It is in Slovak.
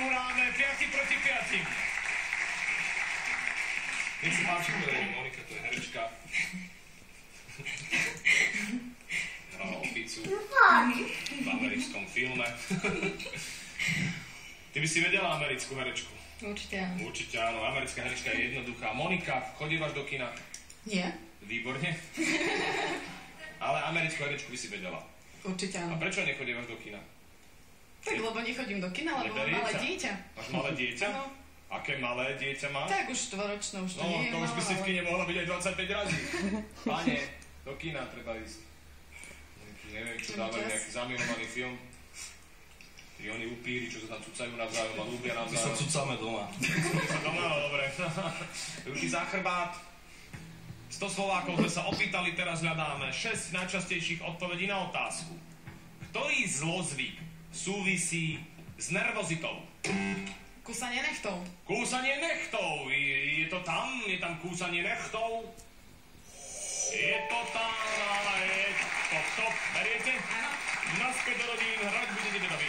uhráme 5 proti 5. Nech si páči, Monika, to je herečka. Hrala opicu v americkom filme. Ty by si vedela americkú herečku? Určite áno. Určite áno, americká herečka je jednoduchá. Monika, chodívaš do kina? Nie. Výborne. Ale americkú herečku by si vedela. Určite A áno. prečo nechodívaš do kina? Tak lebo nechodím do kina, lebo mám Neberie malé ťa? dieťa. Máš malé dieťa? No. Aké malé dieťa máš? Tak už 4-ročné, už to No, nie je to už by si v malé, kine mohla byť aj 25 razy. Pane, do kina treba ísť. Neviem, čo dávali, nejaký zamilovaný film. Tí oni upíri, čo sa tam cucajú navzájom a ľúbia navzájom. My sa cucáme doma. My sa doma, no dobre. Ruky za chrbát. 100 Slovákov sme sa opýtali, teraz hľadáme 6 najčastejších odpovedí na otázku. Ktorý zlozvyk súvisí s nervozitou? Kúsanie nechtov. Kúsanie nechtov. Je to tam? Je tam kúsanie nechtov? Je to tam, ale je to top. Beriete? Áno. Naspäť do rodín, hrať budete teda vy.